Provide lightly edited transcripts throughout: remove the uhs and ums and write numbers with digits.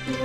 Welcome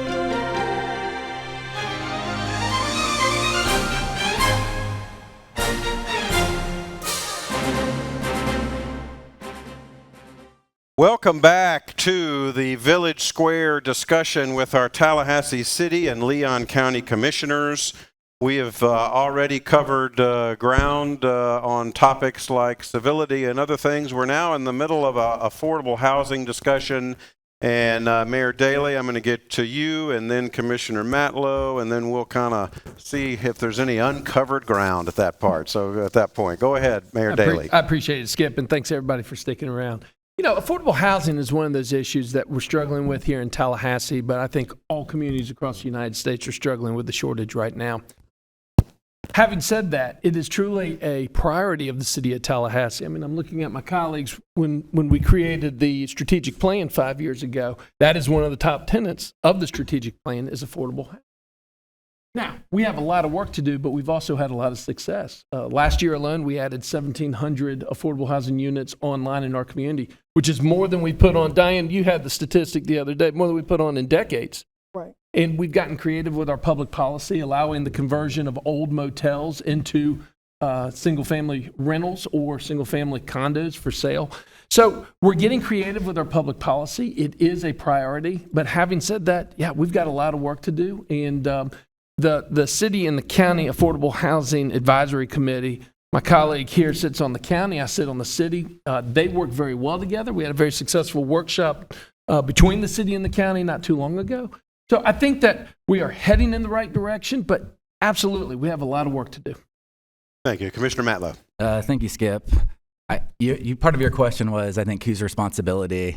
back to the Village Square discussion with our Tallahassee City and Leon County Commissioners. We have already covered ground on topics like civility and other things. We're now in the middle of an affordable housing discussion. And Mayor Dailey, I'm going to get to you, and then Commissioner Matlow, and then we'll kind of see if there's any uncovered ground at that part. So at that point, go ahead, Mayor Dailey. I appreciate it, Skip, and thanks everybody for sticking around. You know, affordable housing is one of those issues that we're struggling with here in Tallahassee, but I think all communities across the United States are struggling with the shortage right now. Having said that, it is truly a priority of the city of Tallahassee. I mean, I'm looking at my colleagues. When we created the strategic plan 5 years ago, that is one of the top tenets of the strategic plan is affordable housing. Now, we have a lot of work to do, but we've also had a lot of success. Last year alone, we added 1,700 affordable housing units online in our community, which is more than we put on. Dianne, you had the statistic the other day, more than we put on in decades. Right. And we've gotten creative with our public policy, allowing the conversion of old motels into single-family rentals or single-family condos for sale. So we're getting creative with our public policy. It is a priority. But having said that, yeah, we've got a lot of work to do. And the city and the county affordable housing advisory committee, my colleague here sits on the county, I sit on the city. They work very well together. We had a very successful workshop between the city and the county not too long ago. So I think that we are heading in the right direction, but absolutely, we have a lot of work to do. Thank you. Commissioner Matlow. Thank you, Skip. You part of your question was, I think, whose responsibility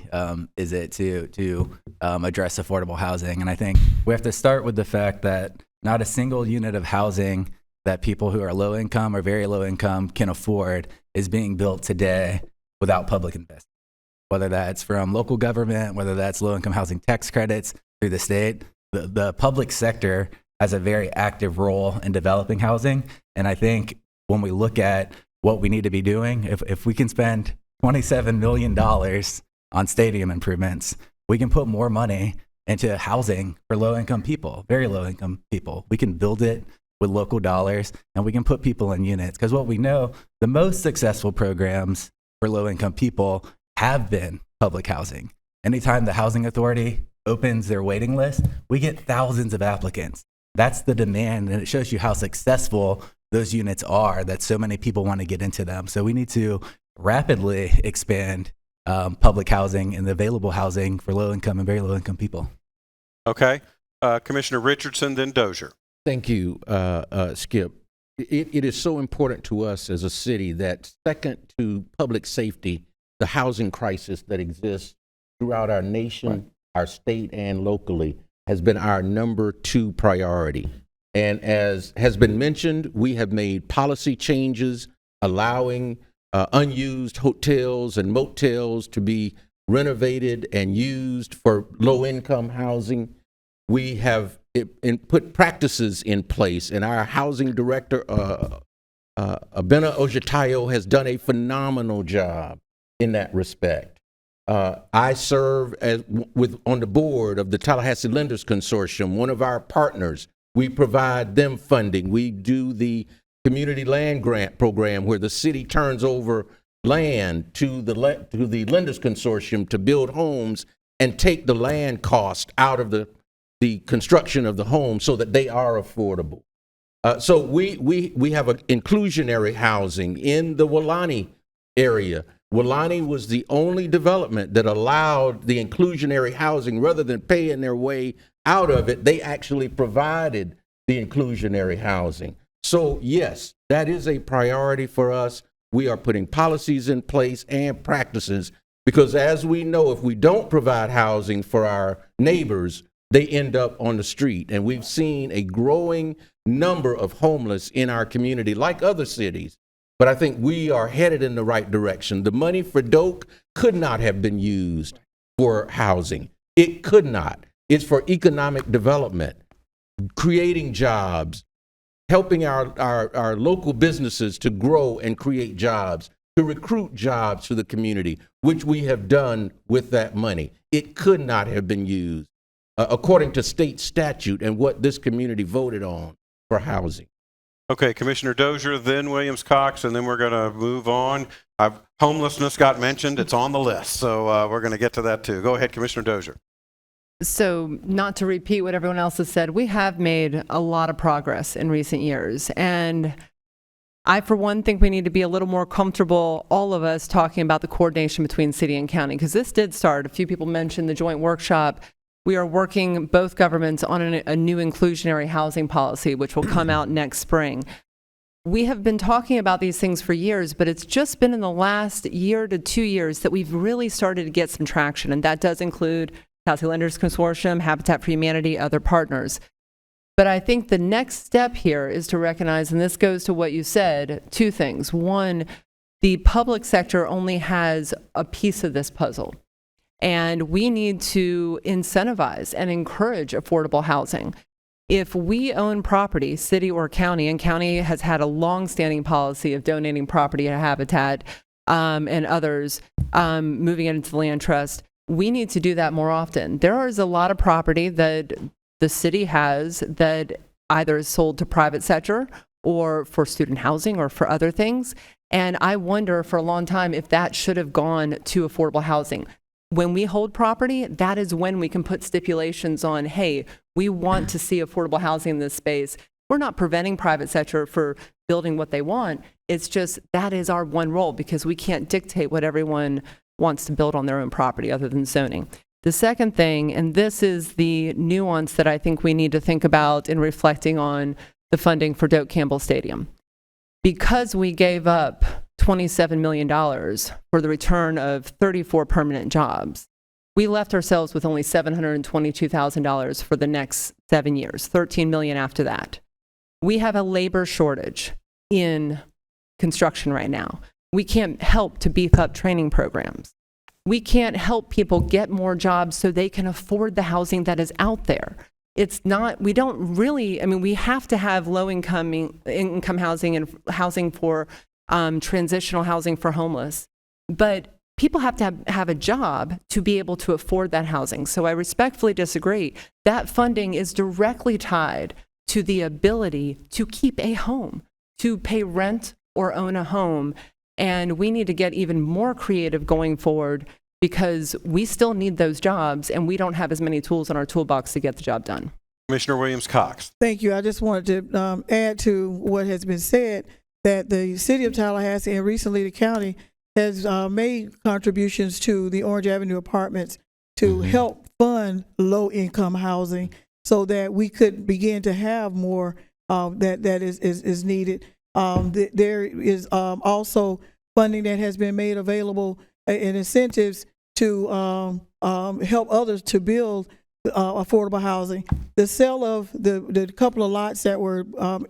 is it to address affordable housing? And I think we have to start with the fact that not a single unit of housing that people who are low income or very low income can afford is being built today without public investment. Whether that's from local government, whether that's low income housing tax credits through the state, the public sector has a very active role in developing housing. And I think when we look at what we need to be doing, if we can spend $27 million on stadium improvements, we can put more money into housing for low-income people, very low-income people. We can build it with local dollars, and we can put people in units. Because what we know, the most successful programs for low-income people have been public housing. Anytime the Housing Authority opens their waiting list, we get thousands of applicants. That's the demand, and it shows you how successful those units are, that so many people want to get into them. So we need to rapidly expand public housing and the available housing for low-income and very low-income people. Okay. Commissioner Richardson, then Dozier. Thank you, Skip. It is so important to us as a city that second to public safety, the housing crisis that exists throughout our nation, right, our state, and locally has been our number 2 priority. And as has been mentioned, we have made policy changes allowing unused hotels and motels to be renovated and used for low-income housing. We have put practices in place, and our housing director, Abena Ojatayo, has done a phenomenal job in that respect. I serve on the board of the Tallahassee Lenders Consortium, one of our partners. We provide them funding. We do the community land grant program where the city turns over land to the Lenders Consortium to build homes and take the land cost out of the construction of the home so that they are affordable. So we have an inclusionary housing in the Wulani area. Wulani was the only development that allowed the inclusionary housing. Rather than paying their way out of it, they actually provided the inclusionary housing. So yes, that is a priority for us. We are putting policies in place and practices because, as we know, if we don't provide housing for our neighbors, they end up on the street. And we've seen a growing number of homeless in our community, like other cities. But I think we are headed in the right direction. The money for DOKE could not have been used for housing. It could not. It's for economic development, creating jobs, helping our local businesses to grow and create jobs, to recruit jobs to the community, which we have done with that money. It could not have been used according to state statute and what this community voted on for housing. Okay, Commissioner Dozier, then Williams-Cox, and then we're going to move on. Homelessness got mentioned. It's on the list, so we're going to get to that too. Go ahead, Commissioner Dozier. So, not to repeat what everyone else has said, we have made a lot of progress in recent years. And I, for one, think we need to be a little more comfortable, all of us, talking about the coordination between city and county, because this did start. A few people mentioned the joint workshop. We are working, both governments, on a new inclusionary housing policy, which will come out next spring. We have been talking about these things for years, but it's just been in the last year to 2 years that we've really started to get some traction, and that does include Tallahassee Lenders Consortium, Habitat for Humanity, other partners. But I think the next step here is to recognize, and this goes to what you said, two things. One, the public sector only has a piece of this puzzle, and we need to incentivize and encourage affordable housing. If we own property, city or county, and county has had a long-standing policy of donating property to Habitat and others, moving it into the land trust, we need to do that more often. There is a lot of property that the city has that either is sold to private sector or for student housing or for other things. And I wonder for a long time if that should have gone to affordable housing. When we hold property, that is when we can put stipulations on, hey, we want to see affordable housing in this space. We're not preventing private sector for building what they want. It's just that is our one role, because we can't dictate what everyone wants to build on their own property other than zoning. The second thing, and this is the nuance that I think we need to think about in reflecting on the funding for Doak Campbell Stadium. Because we gave up $27 million for the return of 34 permanent jobs, we left ourselves with only $722,000 for the next 7 years, $13 million after that. We have a labor shortage in construction right now. We can't help to beef up training programs. We can't help people get more jobs so they can afford the housing that is out there. It's not, we don't really, I mean, we have to have income housing and housing for transitional housing for homeless. But people have to have a job to be able to afford that housing. So I respectfully disagree. That funding is directly tied to the ability to keep a home, to pay rent or own a home. And we need to get even more creative going forward, because we still need those jobs and we don't have as many tools in our toolbox to get the job done. Commissioner Williams-Cox. Thank you. I just wanted to add to what has been said, that the city of Tallahassee and recently the county has made contributions to the Orange Avenue apartments to help fund low-income housing so that we could begin to have more that is needed. There is also funding that has been made available and incentives to help others to build affordable housing. The sale of the couple of lots that were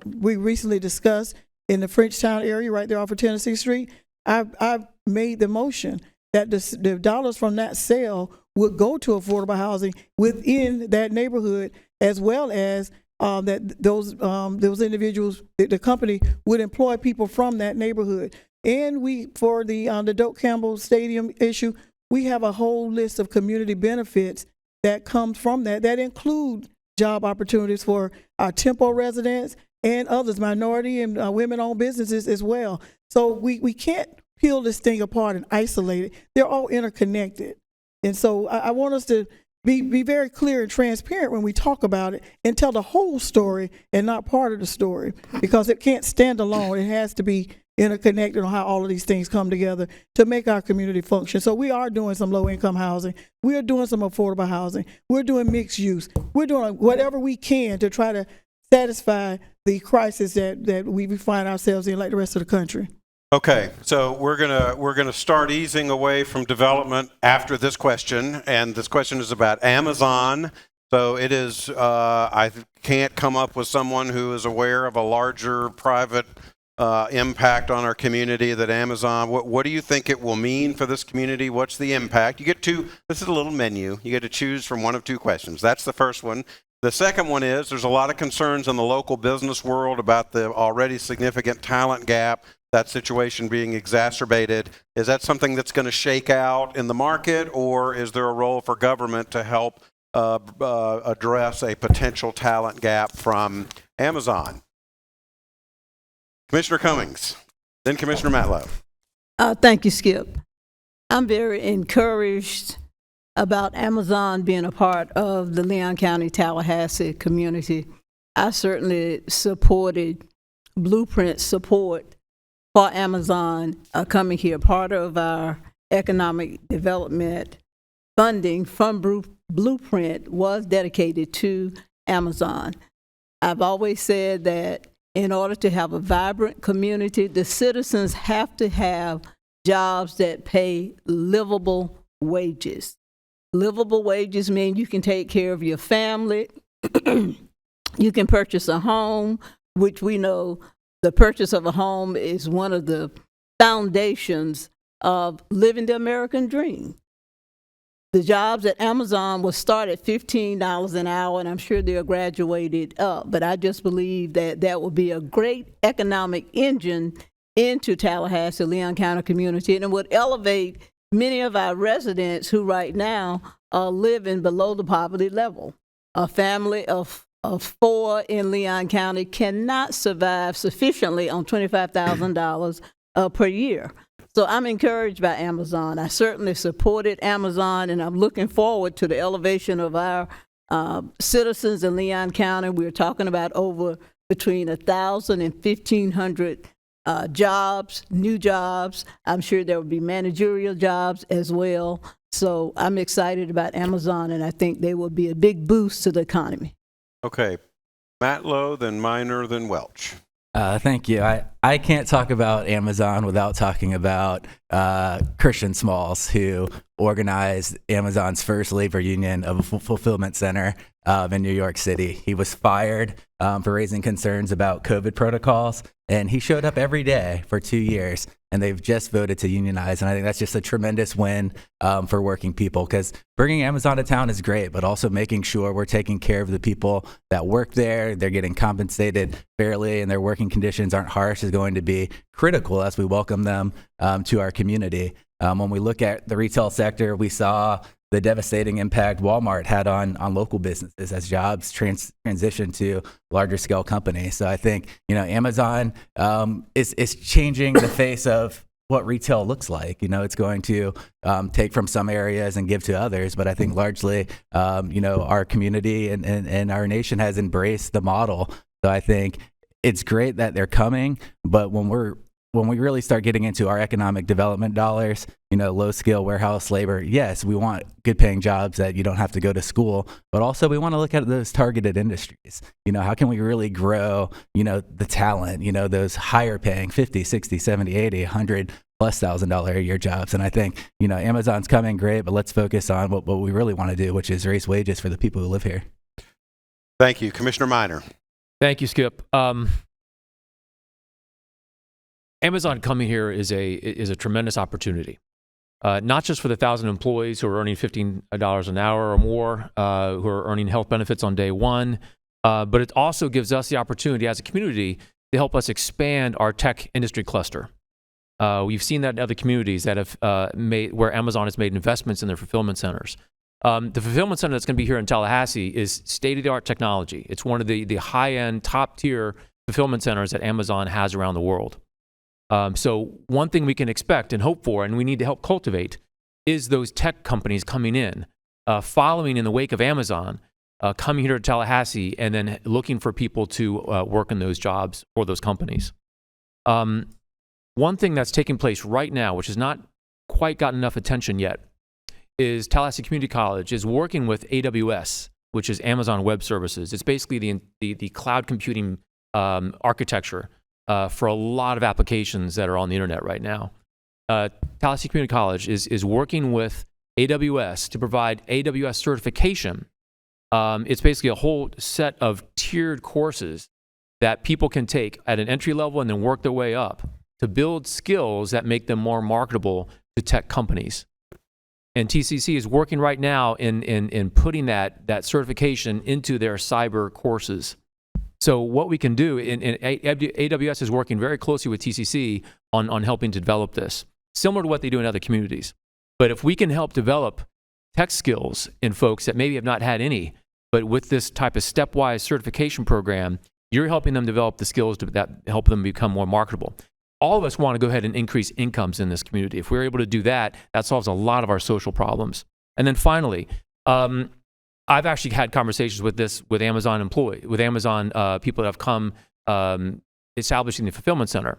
we recently discussed in the Frenchtown area right there off of Tennessee Street, I've made the motion that the dollars from that sale would go to affordable housing within that neighborhood, as well as that those individuals, the company would employ people from that neighborhood. And we, for the Doak Campbell Stadium issue, we have a whole list of community benefits that comes from that include job opportunities for our Tempo residents and others, minority and women-owned businesses as well. So we can't peel this thing apart and isolate it. They're all interconnected. And so I want us to be very clear and transparent when we talk about it and tell the whole story and not part of the story, because it can't stand alone. It has to be interconnected on how all of these things come together to make our community function. So we are doing some low-income housing. We are doing some affordable housing. We're doing mixed use. We're doing whatever we can to try to satisfy the crisis that we find ourselves in, like the rest of the country. Okay, so we're gonna start easing away from development after this question, and this question is about Amazon. So it is, I can't come up with someone who is aware of a larger private impact on our community that Amazon, what do you think it will mean for this community? What's the impact? You get to, this is a little menu, you get to choose from one of two questions. That's the first one. The second one is, there's a lot of concerns in the local business world about the already significant talent gap, that situation being exacerbated. Is that something that's going to shake out in the market, or is there a role for government to help address a potential talent gap from Amazon. Commissioner Cummings, then Commissioner Matlow. Thank you, Skip. I'm very encouraged about Amazon being a part of the Leon County Tallahassee community. I certainly supported Blueprint support for Amazon coming here. Part of our economic development funding from Blueprint was dedicated to Amazon. I've always said that in order to have a vibrant community, the citizens have to have jobs that pay livable wages. Livable wages mean you can take care of your family, you can purchase a home, which we know the purchase of a home is one of the foundations of living the American dream. The jobs at Amazon will start at $15 an hour, and I'm sure they're graduated up. But I just believe that that will be a great economic engine into Tallahassee, Leon County community, and it would elevate many of our residents who right now are living below the poverty level. A family of 4 in Leon County cannot survive sufficiently on $25,000 per year. So I'm encouraged by Amazon. I certainly supported Amazon, and I'm looking forward to the elevation of our citizens in Leon County. We're talking about over between 1,000 and 1,500 jobs, new jobs. I'm sure there will be managerial jobs as well. So I'm excited about Amazon, and I think they will be a big boost to the economy. Okay. Matlow, then Minor, then Welch. Thank you. I can't talk about Amazon without talking about Christian Smalls, who organized Amazon's first labor union of a fulfillment center in New York City. He was fired for raising concerns about COVID protocols, and he showed up every day for 2 years, and they've just voted to unionize. And I think that's just a tremendous win for working people, because bringing Amazon to town is great, but also making sure we're taking care of the people that work there, they're getting compensated fairly, and their working conditions aren't harsh is going to be critical as we welcome them to our community. When we look at the retail sector, we saw the devastating impact Walmart had on local businesses as jobs transition to larger scale companies. So I think, Amazon is changing the face of what retail looks like. It's going to take from some areas and give to others, but I think largely, our community and our nation has embraced the model. So I think it's great that they're coming, but when we really start getting into our economic development dollars, low skill warehouse labor, yes, we want good paying jobs that you don't have to go to school, but also we want to look at those targeted industries. How can we really grow, the talent, those higher paying 50, 60, 70, 80, 100 plus $1,000 a year jobs. And I think, Amazon's coming great, but let's focus on what we really want to do, which is raise wages for the people who live here. Thank you. Commissioner Minor. Thank you, Skip. Amazon coming here is a tremendous opportunity, not just for the 1,000 employees who are earning $15 an hour or more, who are earning health benefits on day one, but it also gives us the opportunity as a community to help us expand our tech industry cluster. We've seen that in other communities that have where Amazon has made investments in their fulfillment centers. The fulfillment center that's going to be here in Tallahassee is state-of-the-art technology. It's one of the high-end, top-tier fulfillment centers that Amazon has around the world. So one thing we can expect and hope for, and we need to help cultivate, is those tech companies coming in, following in the wake of Amazon, coming here to Tallahassee, and then looking for people to work in those jobs for those companies. One thing that's taking place right now, which has not quite gotten enough attention yet, is Tallahassee Community College is working with AWS, which is Amazon Web Services. It's basically the cloud computing architecture for a lot of applications that are on the internet right now. Tallahassee Community College is working with AWS to provide AWS certification. It's basically a whole set of tiered courses that people can take at an entry level and then work their way up to build skills that make them more marketable to tech companies. And TCC is working right now in putting that certification into their cyber courses. So what we can do, AWS is working very closely with TCC on helping to develop this, similar to what they do in other communities. But if we can help develop tech skills in folks that maybe have not had any. But with this type of stepwise certification program, you're helping them develop the skills that help them become more marketable. All of us want to go ahead and increase incomes in this community. If we're able to do that, that solves a lot of our social problems. And then finally, I've actually had conversations with Amazon people that have come establishing the fulfillment center.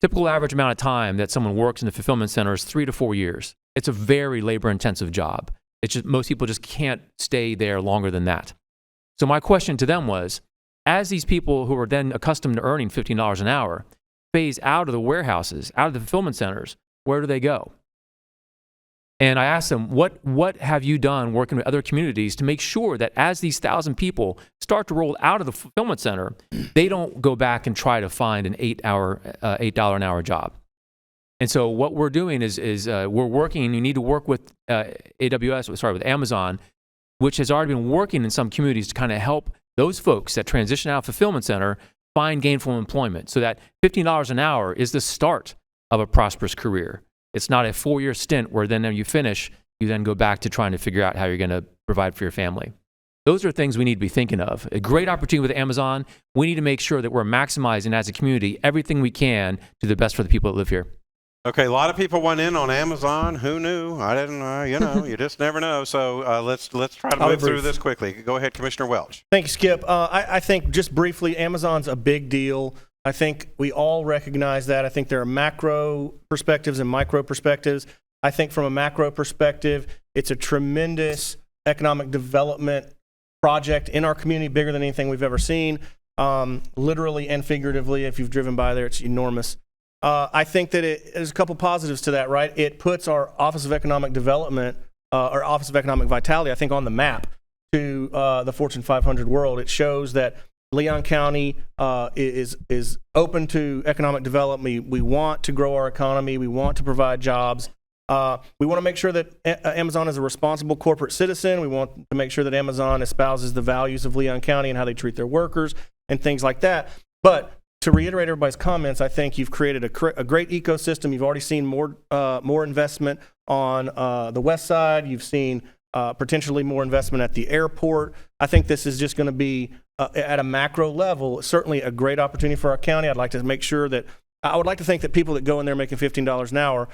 Typical average amount of time that someone works in the fulfillment center is 3 to 4 years. It's a very labor-intensive job. It's just most people just can't stay there longer than that. So my question to them was, as these people who are then accustomed to earning $15 an hour phase out of the warehouses, out of the fulfillment centers, where do they go? And I asked them, what have you done working with other communities to make sure that as these 1,000 people start to roll out of the fulfillment center, they don't go back and try to find an $8 an hour job? And so what we're doing is we're working, you need to work with with Amazon, which has already been working in some communities to kind of help those folks that transition out of fulfillment center find gainful employment, so that $15 an hour is the start of a prosperous career. It's not a 4-year stint where then you finish, you then go back to trying to figure out how you're going to provide for your family. Those are things we need to be thinking of. A great opportunity with Amazon. We need to make sure that we're maximizing as a community everything we can to do the best for the people that live here. Okay, a lot of people went in on Amazon. Who knew? I didn't. You just never know. So let's try to move through this quickly. Go ahead, Commissioner Welch. Thank you, Skip. I think just briefly, Amazon's a big deal. I think we all recognize that. I think there are macro perspectives and micro perspectives. I think from a macro perspective, it's a tremendous economic development project in our community, bigger than anything we've ever seen, literally and figuratively. If you've driven by there, it's enormous. I think that there's a couple positives to that, right? It puts our Office of Economic Development, or Office of Economic Vitality, I think, on the map to the Fortune 500 world. It shows that Leon County is open to economic development. We want to grow our economy. We want to provide jobs. We want to make sure that Amazon is a responsible corporate citizen. We want to make sure that Amazon espouses the values of Leon County and how they treat their workers and things like that. But to reiterate everybody's comments, I think you've created a great ecosystem. You've already seen more investment on the west side. You've seen potentially more investment at the airport. I think this is just going to be, at a macro level, certainly a great opportunity for our county. I'd like to make sure that, I would like to think that people that go in there making $15 an hour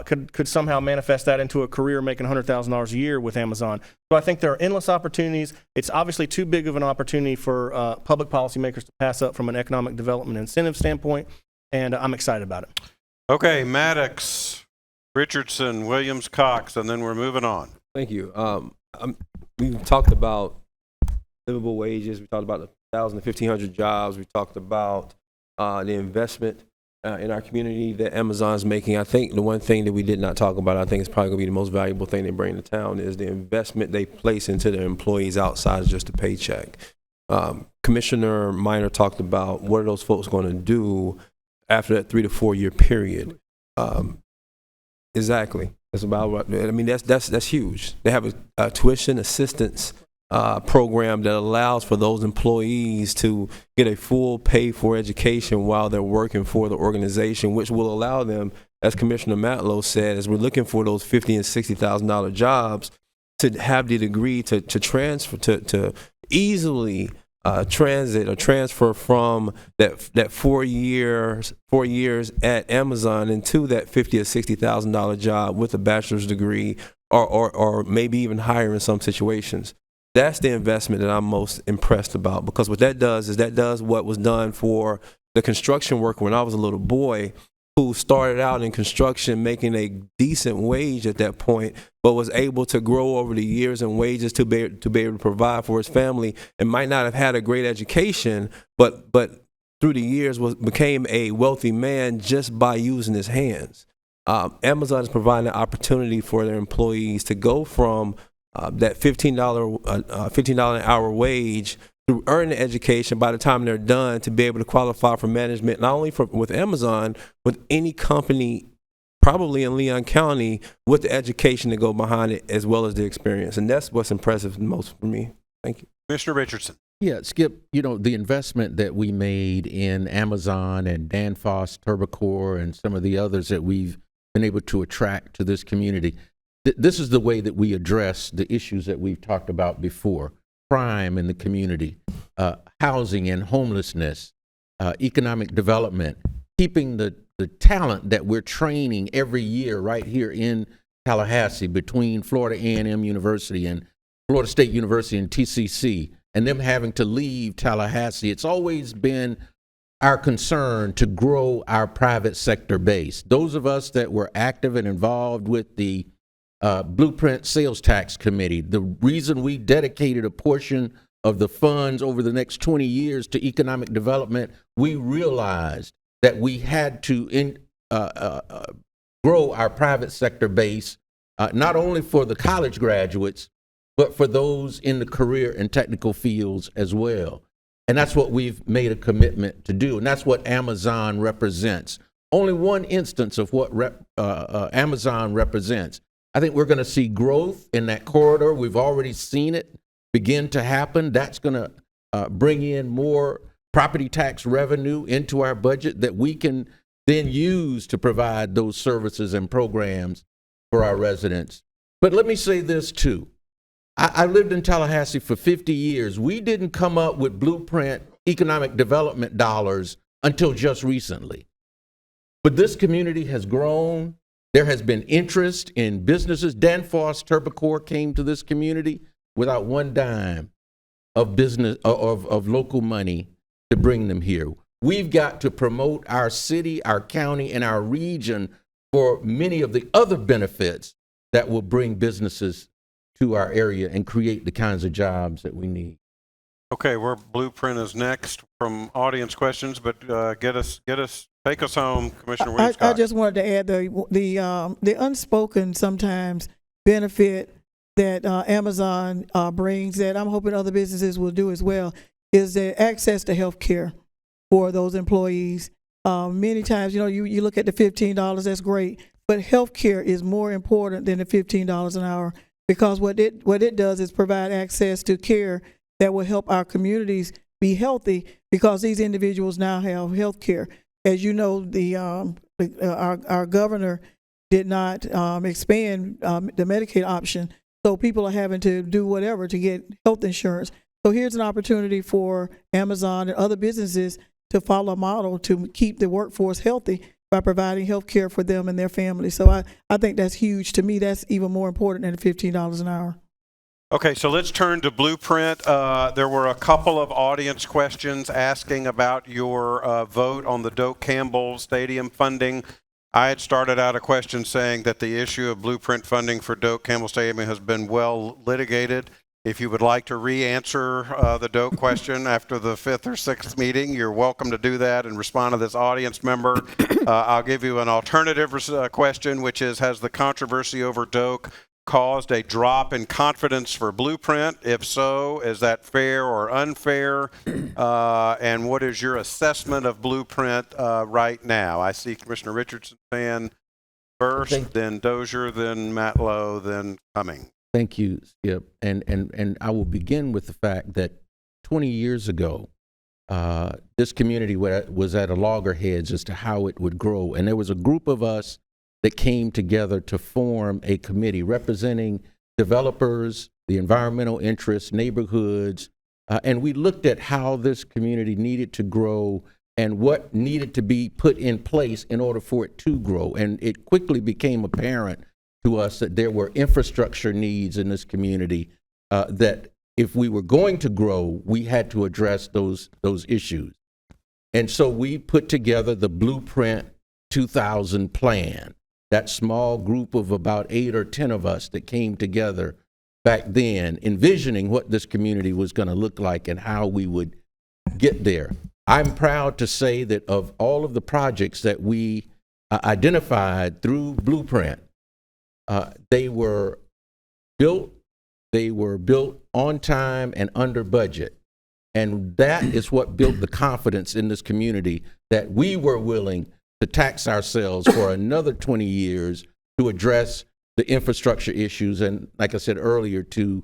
could somehow manifest that into a career making $100,000 a year with Amazon. So I think there are endless opportunities. It's obviously too big of an opportunity for public policymakers to pass up from an economic development incentive standpoint, and I'm excited about it. Okay, Maddox, Richardson, Williams-Cox, and then we're moving on. Thank you. We've talked about livable wages. We talked about the 1,000 to 1,500 jobs. We talked about the investment in our community that Amazon's making. I think the one thing that we did not talk about, I think it's probably going to be the most valuable thing they bring to town, is the investment they place into their employees outside of just a paycheck. Commissioner Minor talked about what are those folks going to do after that 3 to 4 year period. Exactly. That's about. I mean, that's huge. They have a tuition assistance program that allows for those employees to get a full pay-for education while they're working for the organization, which will allow them, as Commissioner Matlow said, as we're looking for those $50,000 and $60,000 jobs, to have the degree to transfer to easily transit or transfer from that 4 years at Amazon into that $50,000 or $60,000 job with a bachelor's degree, or maybe even higher in some situations. That's the investment that I'm most impressed about, because what that does is that does what was done for the construction worker when I was a little boy, who started out in construction making a decent wage at that point, but was able to grow over the years in wages to be able to provide for his family, and might not have had a great education, but through the years became a wealthy man just by using his hands. Amazon is providing an opportunity for their employees to go from that $15 an hour wage through earning education by the time they're done, to be able to qualify for management, not only with Amazon, with any company probably in Leon County, with the education to go behind it as well as the experience. And that's what's impressive the most for me. Thank you. Commissioner Richardson. Yeah, Skip, the investment that we made in Amazon and Danfoss, Turbocore, and some of the others that we've been able to attract to this community, this is the way that we address the issues that we've talked about before: crime in the community, housing and homelessness, economic development, keeping the talent that we're training every year right here in Tallahassee between Florida A&M University and Florida State University and TCC, and them having to leave Tallahassee. It's always been our concern to grow our private sector base. Those of us that were active and involved with the Blueprint Sales Tax Committee, the reason we dedicated a portion of the funds over the next 20 years to economic development, we realized that we had to grow our private sector base, not only for the college graduates, but for those in the career and technical fields as well. And that's what we've made a commitment to do. And that's what Amazon represents. Only one instance of what Amazon represents. I think we're going to see growth in that corridor. We've already seen it begin to happen. That's going to bring in more property tax revenue into our budget that we can then use to provide those services and programs for our residents. But let me say this too. I lived in Tallahassee for 50 years. We didn't come up with Blueprint economic development dollars until just recently. But this community has grown. There has been interest in businesses. Danfoss Turbocor came to this community without one dime of business of local money to bring them here. We've got to promote our city, our county, and our region for many of the other benefits that will bring businesses to our area and create the kinds of jobs that we need. Okay, Blueprint is next from audience questions, but take us home, Commissioner Williams-Cox. I just wanted to add the unspoken sometimes benefit that Amazon brings that I'm hoping other businesses will do as well is the access to health care for those employees. Many times, you look at the $15, that's great, but health care is more important than the $15 an hour, because what it does is provide access to care that will help our communities be healthy, because these individuals now have health care. As you know, our governor did not expand the Medicaid option, so people are having to do whatever to get health insurance. So here's an opportunity for Amazon and other businesses to follow a model to keep the workforce healthy by providing health care for them and their families. So I think that's huge. To me, that's even more important than the $15 an hour. Okay, so let's turn to Blueprint. There were a couple of audience questions asking about your vote on the Doak Campbell Stadium funding. I had started out a question saying that the issue of Blueprint funding for Doak Campbell Stadium has been well litigated. If you would like to re-answer the Doak question after the 5th or 6th meeting, you're welcome to do that and respond to this audience member. I'll give you an alternative question, which is, has the controversy over Doak caused a drop in confidence for Blueprint? If so, is that fair or unfair? And what is your assessment of Blueprint right now? I see Commissioner Richardson saying first, then Dozier, then Matlow, then Cummings. Thank you, Skip. And I will begin with the fact that 20 years ago, this community was at a loggerheads as to how it would grow. And there was a group of us that came together to form a committee representing developers, the environmental interests, neighborhoods, and we looked at how this community needed to grow and what needed to be put in place in order for it to grow. And it quickly became apparent to us that there were infrastructure needs in this community that if we were going to grow, we had to address those issues. And so we put together the Blueprint 2000 plan, that small group of about 8 or 10 of us that came together back then, envisioning what this community was going to look like and how we would get there. I'm proud to say that of all of the projects that we identified through Blueprint, they were built on time and under budget. And that is what built the confidence in this community that we were willing to tax ourselves for another 20 years to address the infrastructure issues. And like I said earlier, to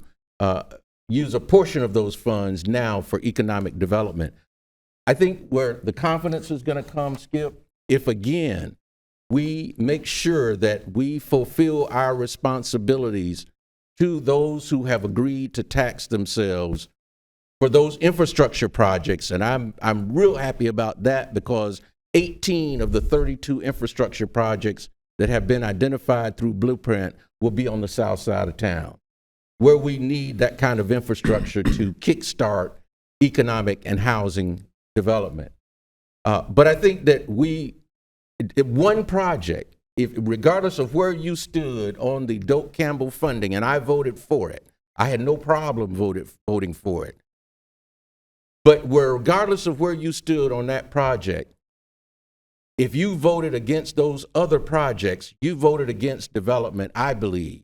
use a portion of those funds now for economic development. I think where the confidence is going to come, Skip, if again, we make sure that we fulfill our responsibilities to those who have agreed to tax themselves for those infrastructure projects. And I'm real happy about that, because 18 of the 32 infrastructure projects that have been identified through Blueprint will be on the south side of town, where we need that kind of infrastructure to kickstart economic and housing development. But I think that one project, regardless of where you stood on the Doak Campbell funding, and I voted for it, I had no problem voting for it. But regardless of where you stood on that project, if you voted against those other projects, you voted against development, I believe,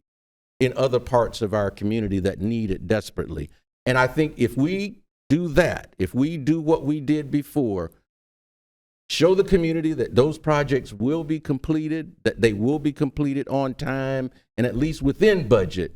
in other parts of our community that need it desperately. And I think if we do that, if we do what we did before, show the community that those projects will be completed, that they will be completed on time and at least within budget,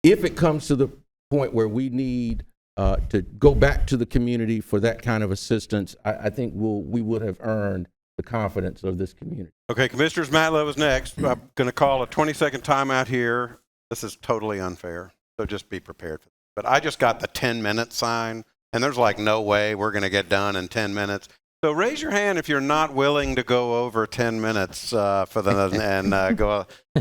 if it comes to the point where we need to go back to the community for that kind of assistance, I think we would have earned the confidence of this community. Okay, Commissioners, Matlow is next. I'm going to call a 20-second timeout here. This is totally unfair, so just be prepared for it. But I just got the 10-minute sign, and there's like no way we're going to get done in 10 minutes. So raise your hand if you're not willing to go over 10 minutes go.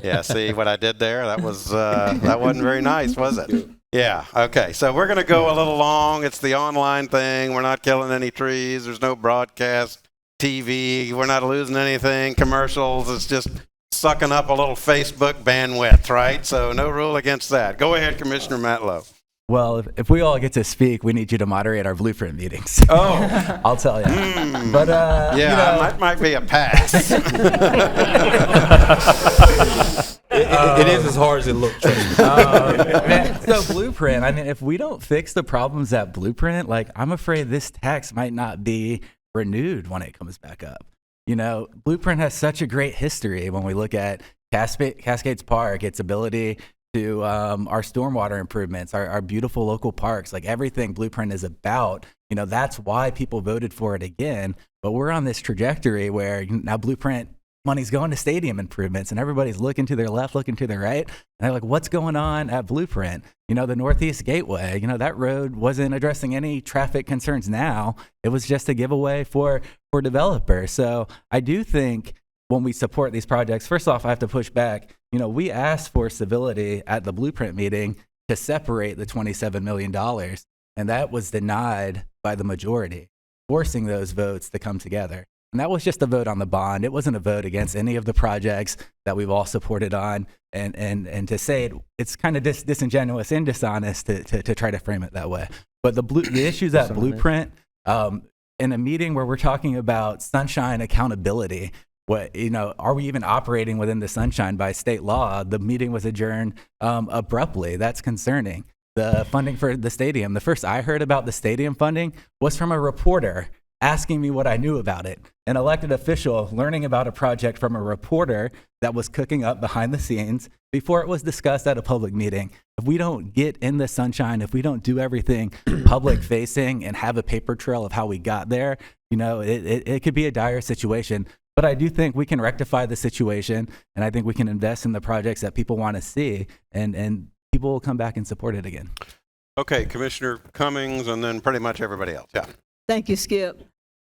Yeah, see what I did there? That wasn't very nice, was it? Yeah. Okay. So we're going to go a little long. It's the online thing. We're not killing any trees. There's no broadcast TV. We're not losing anything. Commercials. It's just sucking up a little Facebook bandwidth, right? So no rule against that. Go ahead, Commissioner Matlow. Well, if we all get to speak, we need you to moderate our Blueprint meetings. Oh, I'll tell you. But that might be a pass. It is as hard as it looks. So Blueprint, I mean, if we don't fix the problems at Blueprint, like, I'm afraid this tax might not be renewed when it comes back up. You know, Blueprint has such a great history when we look at Cascades Park, its ability to our stormwater improvements, our beautiful local parks, like everything Blueprint is about. You know, that's why people voted for it again. But we're on this trajectory where now Blueprint money's going to stadium improvements, and everybody's looking to their left, looking to their right. And they're like, what's going on at Blueprint? You know, the Northeast Gateway, you know, that road wasn't addressing any traffic concerns now. It was just a giveaway for developers. So I do think when we support these projects, first off, I have to push back. You know, we asked for civility at the Blueprint meeting to separate the $27 million, and that was denied by the majority, forcing those votes to come together. And that was just a vote on the bond. It wasn't a vote against any of the projects that we've all supported on. And to say it's kind of disingenuous and dishonest to try to frame it that way. But the issues at Blueprint, in a meeting where we're talking about sunshine accountability, are we even operating within the sunshine by state law? The meeting was adjourned abruptly. That's concerning. The funding for the stadium, the first I heard about the stadium funding was from a reporter asking me what I knew about it. An elected official learning about a project from a reporter that was cooking up behind the scenes before it was discussed at a public meeting. If we don't get in the sunshine, if we don't do everything public facing and have a paper trail of how we got there, you know, it could be a dire situation. But I do think we can rectify the situation, and I think we can invest in the projects that people want to see, and people will come back and support it again. Okay, Commissioner Cummings, and then pretty much everybody else. Yeah. Thank you, Skip.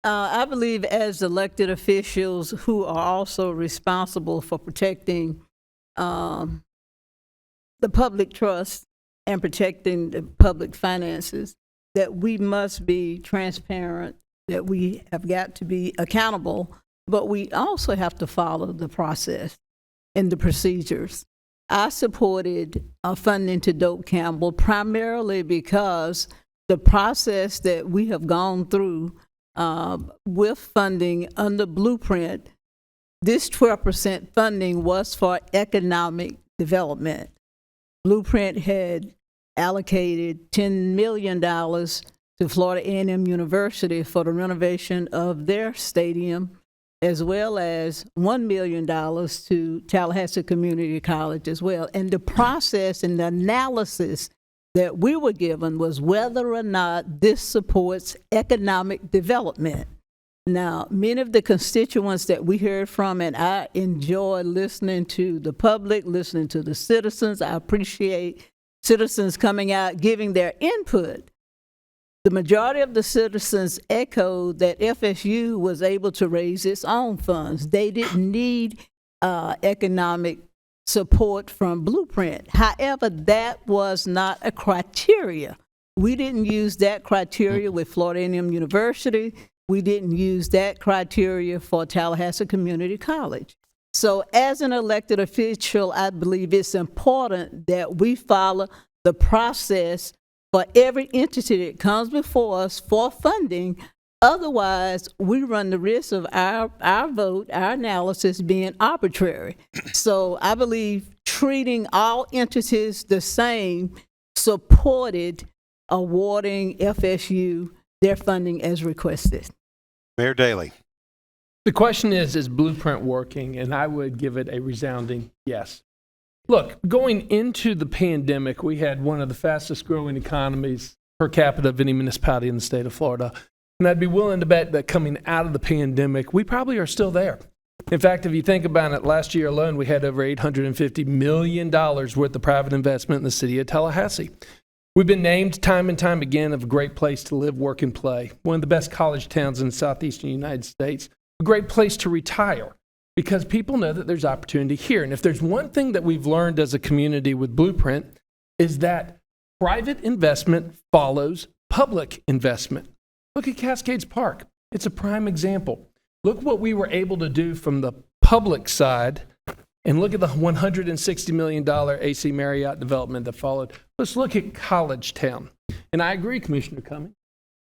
I believe as elected officials who are also responsible for protecting the public trust and protecting the public finances, that we must be transparent, that we have got to be accountable, but we also have to follow the process and the procedures. I supported funding to Doak Campbell primarily because the process that we have gone through with funding under Blueprint, this 12% funding was for economic development. Blueprint had allocated $10 million to Florida A&M University for the renovation of their stadium, as well as $1 million to Tallahassee Community College as well. And the process and the analysis that we were given was whether or not this supports economic development. Now, many of the constituents that we heard from, and I enjoy listening to the public, listening to the citizens. I appreciate citizens coming out, giving their input. The majority of the citizens echoed that FSU was able to raise its own funds. They didn't need economic support from Blueprint. However, that was not a criteria. We didn't use that criteria with Florida A&M University. We didn't use that criteria for Tallahassee Community College. So as an elected official, I believe it's important that we follow the process for every entity that comes before us for funding. Otherwise, we run the risk of our vote, our analysis being arbitrary. So I believe treating all entities the same supported awarding FSU their funding as requested. Mayor Dailey. The question is Blueprint working? And I would give it a resounding yes. Look, going into the pandemic, we had one of the fastest growing economies per capita of any municipality in the state of Florida. And I'd be willing to bet that coming out of the pandemic, we probably are still there. In fact, if you think about it, last year alone, we had over $850 million worth of private investment in the city of Tallahassee. We've been named time and time again of a great place to live, work, and play. One of the best college towns in the southeastern United States. A great place to retire because people know that there's opportunity here. And if there's one thing that we've learned as a community with Blueprint is that private investment follows public investment. Look at Cascades Park. It's a prime example. Look what we were able to do from the public side, and look at the $160 million AC Marriott development that followed. Let's look at College Town. And I agree, Commissioner Cummings.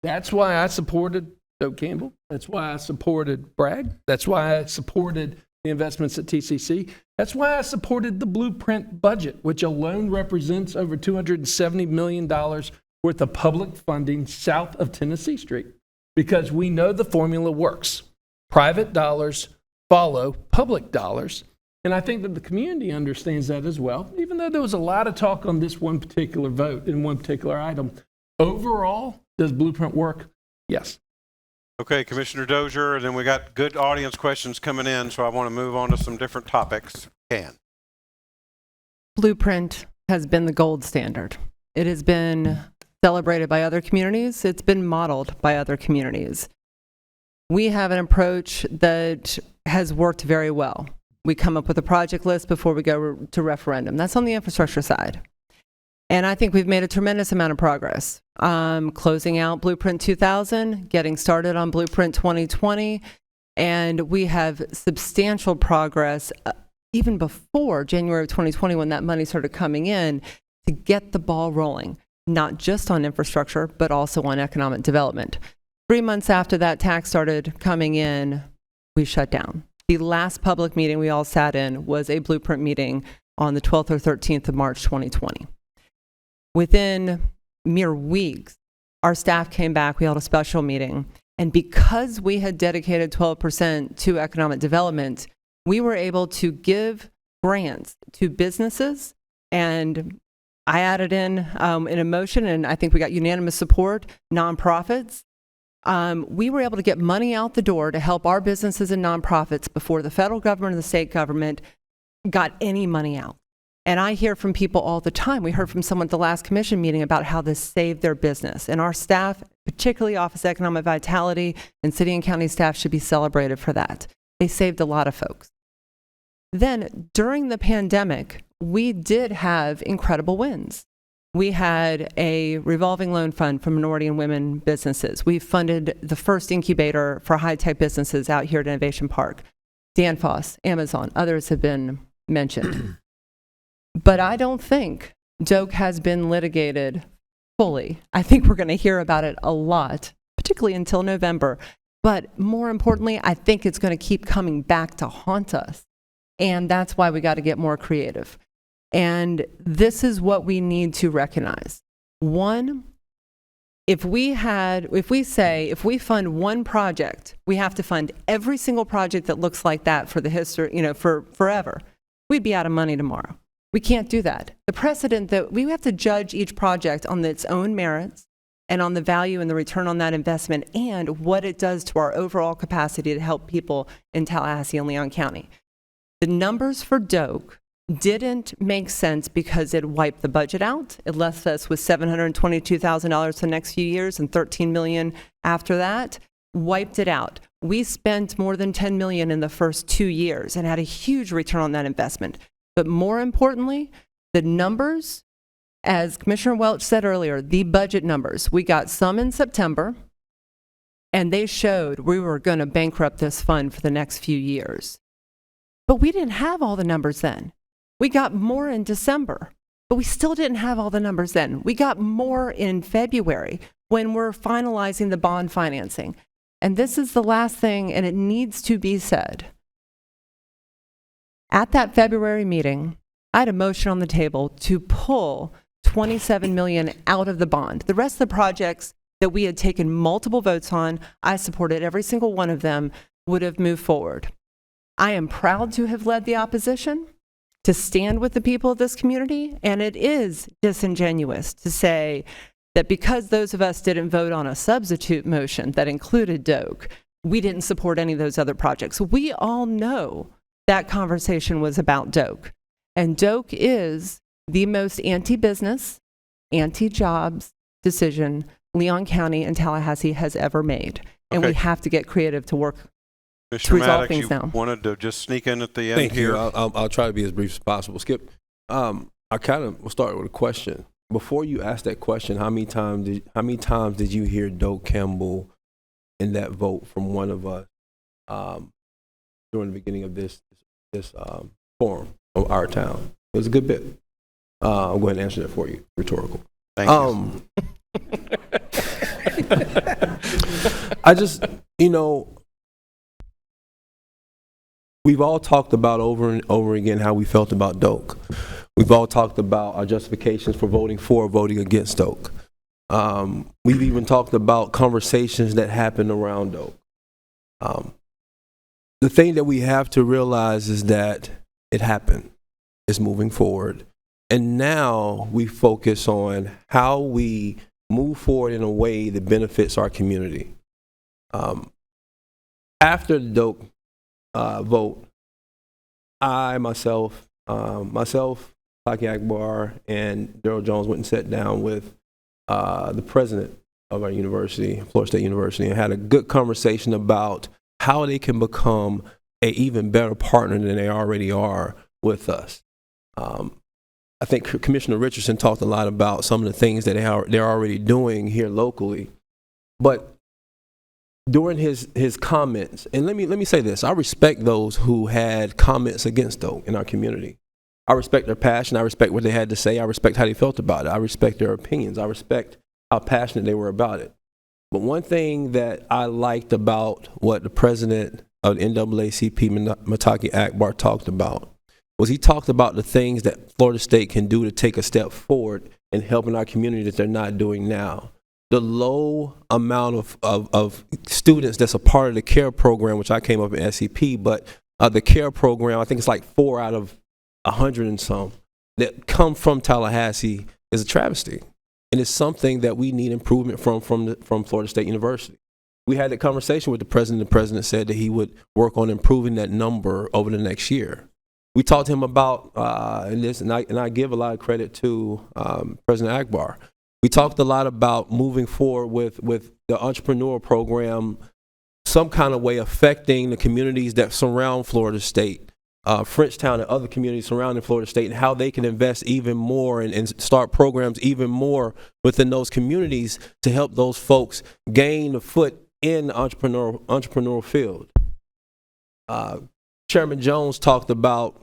That's why I supported Doak Campbell. That's why I supported Bragg. That's why I supported the investments at TCC. That's why I supported the Blueprint budget, which alone represents over $270 million worth of public funding south of Tennessee Street, because we know the formula works. Private dollars follow public dollars. And I think that the community understands that as well, even though there was a lot of talk on this one particular vote in one particular item. Overall, does Blueprint work? Yes. Okay, Commissioner Dozier, and then we got good audience questions coming in, so I want to move on to some different topics. Blueprint has been the gold standard. It has been celebrated by other communities. It's been modeled by other communities. We have an approach that has worked very well. We come up with a project list before we go to referendum. That's on the infrastructure side. And I think we've made a tremendous amount of progress. Closing out Blueprint 2000, getting started on Blueprint 2020, and we have substantial progress even before January of 2020 when that money started coming in to get the ball rolling, not just on infrastructure, but also on economic development. 3 months after that tax started coming in, we shut down. The last public meeting we all sat in was a Blueprint meeting on the 12th or 13th of March 2020. Within mere weeks, our staff came back, we held a special meeting, and because we had dedicated 12% to economic development, we were able to give grants to businesses, and I added in a motion, and I think we got unanimous support, nonprofits. We were able to get money out the door to help our businesses and nonprofits before the federal government and the state government got any money out. And I hear from people all the time. We heard from someone at the last commission meeting about how this saved their business. And our staff, particularly Office of Economic Vitality and city and county staff, should be celebrated for that. They saved a lot of folks. Then during the pandemic, we did have incredible wins. We had a revolving loan fund for minority and women businesses. We funded the first incubator for high-tech businesses out here at Innovation Park. Danfoss, Amazon, others have been mentioned. But I don't think Doak has been litigated fully. I think we're going to hear about it a lot, particularly until November. But more importantly, I think it's going to keep coming back to haunt us. And that's why we got to get more creative. And this is what we need to recognize. One, if we fund one project, we have to fund every single project that looks like that for the history, for forever. We'd be out of money tomorrow. We can't do that. The precedent that we have to judge each project on its own merits, and on the value and the return on that investment and what it does to our overall capacity to help people in Tallahassee and Leon County. The numbers for Doak didn't make sense because it wiped the budget out. It left us with $722,000 for the next few years and $13 million after that. Wiped it out. We spent more than $10 million in the first 2 years and had a huge return on that investment. But more importantly, the numbers, as Commissioner Welch said earlier, the budget numbers, we got some in September, and they showed we were going to bankrupt this fund for the next few years. But we didn't have all the numbers then. We got more in December, but we still didn't have all the numbers then. We got more in February when we're finalizing the bond financing. And this is the last thing, and it needs to be said. At that February meeting, I had a motion on the table to pull $27 million out of the bond. The rest of the projects that we had taken multiple votes on, I supported every single one of them, would have moved forward. I am proud to have led the opposition, to stand with the people of this community, and it is disingenuous to say that because those of us didn't vote on a substitute motion that included Doak, we didn't support any of those other projects. We all know that conversation was about Doak, and Doak is the most anti-business, anti-jobs decision Leon County and Tallahassee has ever made, and we have to get creative to work Mr. resolve Maddox, things you now. wanted to just sneak in at the end Thank here. you. I'll try to be as brief as possible. Skip, I kind of will start with a question. Before you ask that question, how many times did you hear Doak Campbell in that vote from one of us during the beginning of this forum of our town? It was a good bit. I'll go ahead and answer that for you. Rhetorical. Thank you. I just, we've all talked about over and over again how we felt about Doak. We've all talked about our justifications for voting for or voting against Doak. We've even talked about conversations that happened around Doak. The thing that we have to realize is that it happened. It's moving forward. And now we focus on how we move forward in a way that benefits our community. After the Doak vote, I, myself, Taki Akbar, and Daryl Jones went and sat down with the president of our university, Florida State University, and had a good conversation about how they can become an even better partner than they already are with us. I think Commissioner Richardson talked a lot about some of the things that they're already doing here locally, but during his comments, and let me say this, I respect those who had comments against Doak in our community. I respect their passion. I respect what they had to say. I respect how they felt about it. I respect their opinions. I respect how passionate they were about it. But one thing that I liked about what the president of the NAACP, Taki Akbar, talked about was he talked about the things that Florida State can do to take a step forward in helping our community that they're not doing now. The low amount of students that's a part of the CARE program, which I came up in SEP, but the CARE program, I think it's like 4 out of 100 and some that come from Tallahassee is a travesty. And it's something that we need improvement from Florida State University. We had that conversation with the president. The president said that he would work on improving that number over the next year. We talked to him about and I give a lot of credit to President Akbar. We talked a lot about moving forward with the entrepreneur program, some kind of way affecting the communities that surround Florida State, Frenchtown and other communities surrounding Florida State, and how they can invest even more and start programs even more within those communities to help those folks gain a foot in the entrepreneurial field. Chairman Jones talked about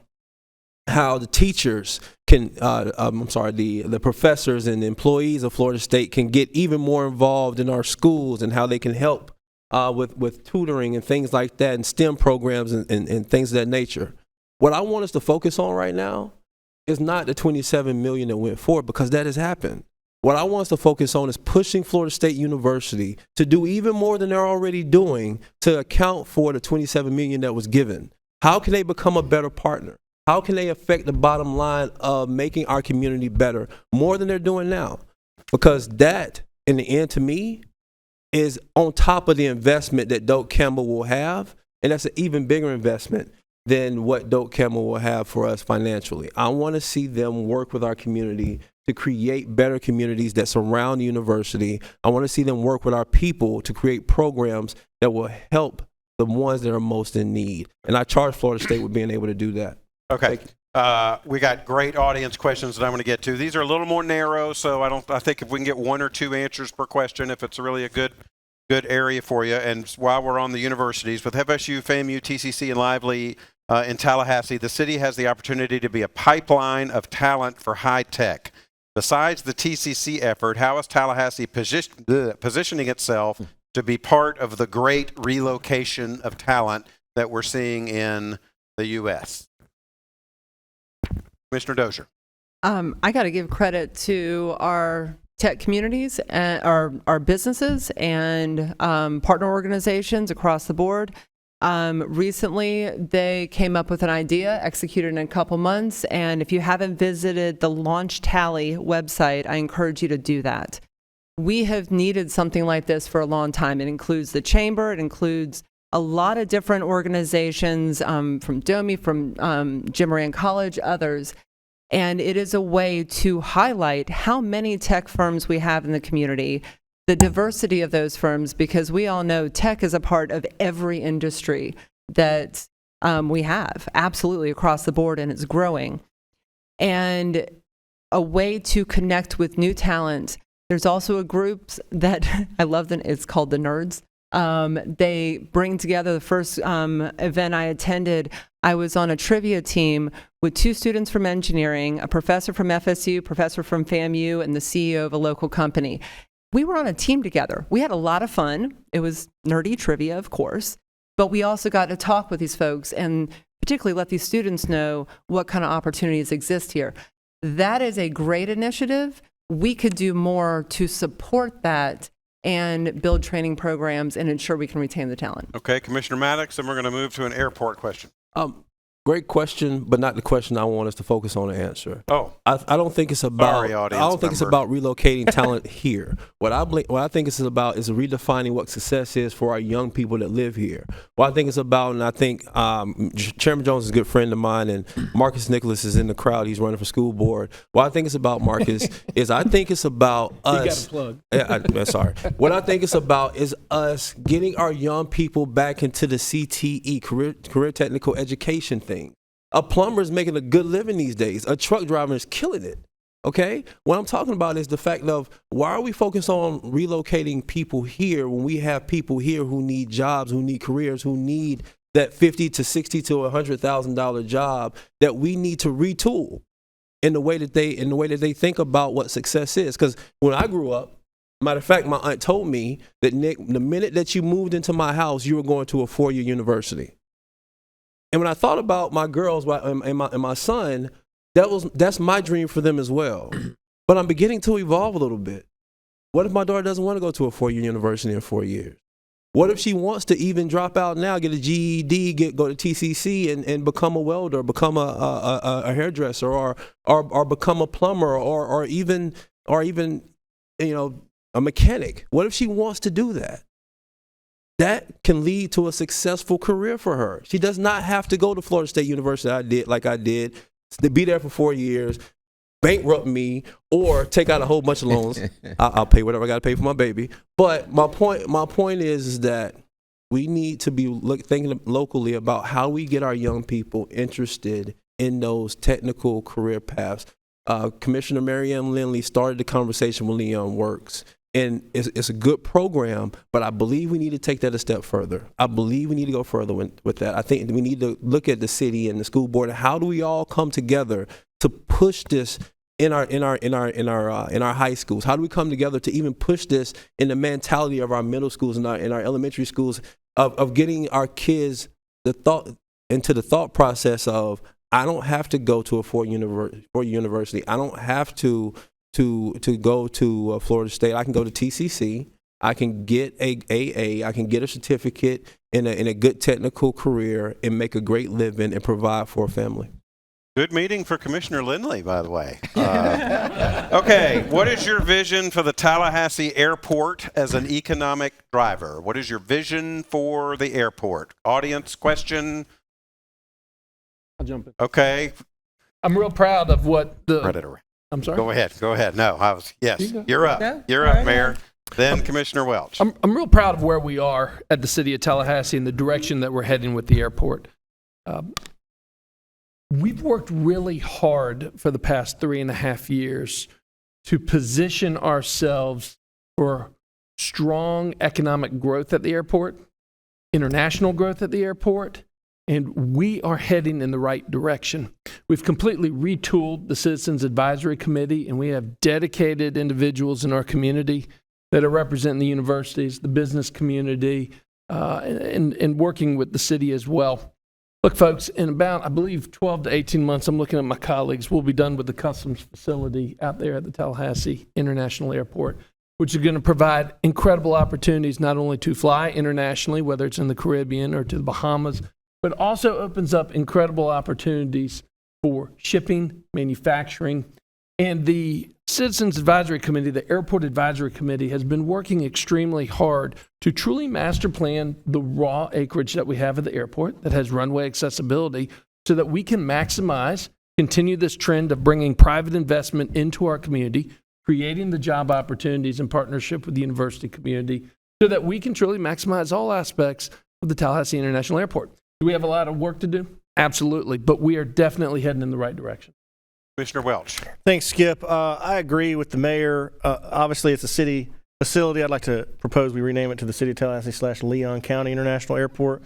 how the teachers can, the professors and the employees of Florida State can get even more involved in our schools and how they can help with tutoring and things like that and STEM programs and things of that nature. What I want us to focus on right now is not the $27 million that went forward, because that has happened. What I want us to focus on is pushing Florida State University to do even more than they're already doing to account for the $27 million that was given. How can they become a better partner? How can they affect the bottom line of making our community better more than they're doing now? Because that in the end, to me, is on top of the investment that Doak Campbell will have, and that's an even bigger investment than what Doak Campbell will have for us financially. I want to see them work with our community to create better communities that surround the university. I want to see them work with our people to create programs that will help the ones that are most in need. And I charge Florida State with being able to do that. Okay. We got great audience questions that I'm going to get to. These are a little more narrow, so I think if we can get 1 or 2 answers per question, if it's really a good area for you. And while we're on the universities, with FSU, FAMU, TCC, and Lively in Tallahassee, the city has the opportunity to be a pipeline of talent for high tech. Besides the TCC effort, how is Tallahassee positioning itself to be part of the great relocation of talent that we're seeing in the U.S.? Commissioner Dozier. I got to give credit to our tech communities, and our businesses, and partner organizations across the board. Recently, they came up with an idea, executed in a couple months, and if you haven't visited the Launch Tally website, I encourage you to do that. We have needed something like this for a long time. It includes the Chamber, it includes a lot of different organizations from DOMI, from Jim Moran College, others. And it is a way to highlight how many tech firms we have in the community, the diversity of those firms, because we all know tech is a part of every industry that we have, absolutely across the board, and it's growing. And a way to connect with new talent. There's also a group that I love, it's called the Nerds. They bring together the first event I attended. I was on a trivia team with 2 students from engineering, a professor from FSU, professor from FAMU, and the CEO of a local company. We were on a team together. We had a lot of fun. It was nerdy trivia, of course, but we also got to talk with these folks and particularly let these students know what kind of opportunities exist here. That is a great initiative. We could do more to support that and build training programs and ensure we can retain the talent. Okay, Commissioner Maddox, and we're going to move to an airport question. Great question, but not the question I want us to focus on and answer. Oh, I don't think it's about. Sorry, audience I don't think it's member. about relocating talent here. What I think it's about is redefining what success is for our young people that live here. What I think it's about, and I think Chairman Jones is a good friend of mine, and Marcus Nicholas is in the crowd. He's running for school board. What I think it's about, Marcus, is I think it's about us. You got a plug. Sorry. What I think it's about is us getting our young people back into the CTE, career technical education thing. A plumber is making a good living these days. A truck driver is killing it. Okay? What I'm talking about is the fact of why are we focused on relocating people here when we have people here who need jobs, who need careers, who need that $50,000 to $60,000 to $100,000 job that we need to retool in the way that they think about what success is. Because when I grew up, matter of fact, my aunt told me that, Nick, the minute that you moved into my house, you were going to a 4-year university. And when I thought about my girls and my son, that's my dream for them as well. But I'm beginning to evolve a little bit. What if my daughter doesn't want to go to a 4-year university in 4 years? What if she wants to even drop out now, get a GED, go to TCC and become a welder, become a hairdresser, or become a plumber, or even a mechanic? What if she wants to do that? That can lead to a successful career for her. She does not have to go to Florida State University like I did, to be there for 4 years, bankrupt me, or take out a whole bunch of loans. I'll pay whatever I got to pay for my baby. But my point is that we need to be thinking locally about how we get our young people interested in those technical career paths. Commissioner Marianne Lindley started the conversation with Leon Works. And it's a good program, but I believe we need to take that a step further. I believe we need to go further with that. I think we need to look at the city and the school board. How do we all come together to push this in our high schools? How do we come together to even push this in the mentality of our middle schools and our elementary schools of getting our kids into the thought process of, I don't have to go to a 4-year university. I don't have to go to Florida State. I can go to TCC. I can get I can get a certificate in a good technical career and make a great living and provide for a family. Good meeting for Commissioner Lindley, by the way. Okay, what is your vision for the Tallahassee Airport as an economic driver? What is your vision for the airport? Audience question? I'll jump in. Okay. I'm real proud of what the. Predator. I'm sorry. Go ahead. No, yes, You go. you're up. No, You're right up, Mayor. Then Commissioner Welch. I'm real proud of where we are at the city of Tallahassee and the direction that we're heading with the airport. We've worked really hard for the past 3.5 years to position ourselves for strong economic growth at the airport, international growth at the airport, and we are heading in the right direction. We've completely retooled the Citizens Advisory Committee, and we have dedicated individuals in our community that are representing the universities, the business community, and working with the city as well. Look, folks, in about, I believe, 12 to 18 months, I'm looking at my colleagues, we'll be done with the customs facility out there at the Tallahassee International Airport, which is going to provide incredible opportunities not only to fly internationally, whether it's in the Caribbean or to the Bahamas, but also opens up incredible opportunities for shipping, manufacturing. And the Citizens Advisory Committee, the Airport Advisory Committee, has been working extremely hard to truly master plan the raw acreage that we have at the airport that has runway accessibility so that we can continue this trend of bringing private investment into our community, creating the job opportunities in partnership with the university community so that we can truly maximize all aspects of the Tallahassee International Airport. Do we have a lot of work to do? Absolutely, but we are definitely heading in the right direction. Commissioner Welch. Thanks, Skip. I agree with the mayor. Obviously, it's a city facility. I'd like to propose we rename it to the City of Tallahassee / Leon County International Airport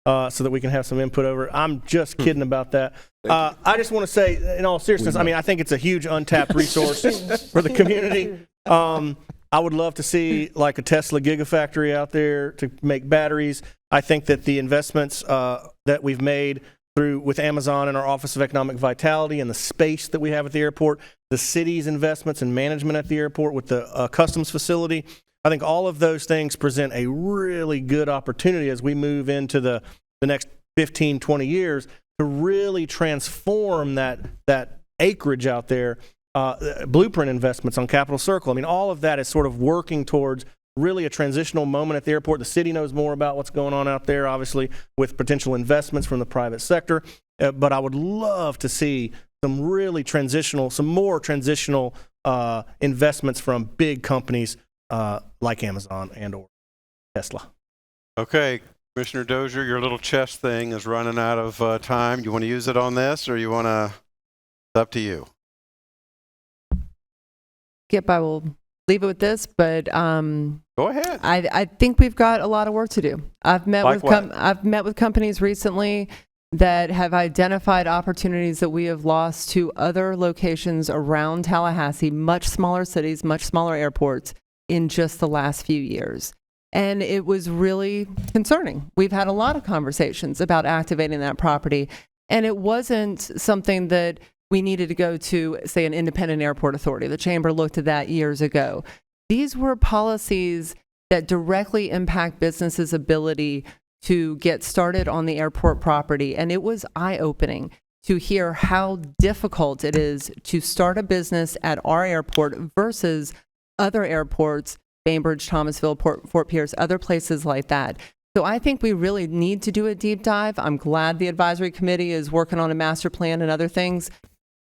so that we can have some input over it. I'm just kidding about that. I just want to say, in all seriousness, I mean, I think it's a huge untapped resource for the community. I would love to see like a Tesla gigafactory out there to make batteries. I think that the investments that we've made with Amazon and our Office of Economic Vitality and the space that we have at the airport, the city's investments and management at the airport with the customs facility, I think all of those things present a really good opportunity as we move into the next 15, 20 years to really transform that acreage out there, blueprint investments on Capitol Circle. I mean, all of that is sort of working towards really a transitional moment at the airport. The city knows more about what's going on out there, obviously, with potential investments from the private sector. But I would love to see some more transitional investments from big companies like Amazon and or Tesla. Okay, Commissioner Dozier, your little chess thing is running out of time. You want to use it on this, or you want to? It's up to you. Skip, I will leave it with this, but Go ahead. I think we've got a lot of work to do. I've met with companies recently that have identified opportunities that we have lost to other locations around Tallahassee, much smaller cities, much smaller airports in just the last few years. And it was really concerning. We've had a lot of conversations about activating that property, and it wasn't something that we needed to go to, say, an independent airport authority. The chamber looked at that years ago. These were policies that directly impact businesses' ability to get started on the airport property. And it was eye-opening to hear how difficult it is to start a business at our airport versus other airports, Bainbridge, Thomasville, Fort Pierce, other places like that. So I think we really need to do a deep dive. I'm glad the advisory committee is working on a master plan and other things,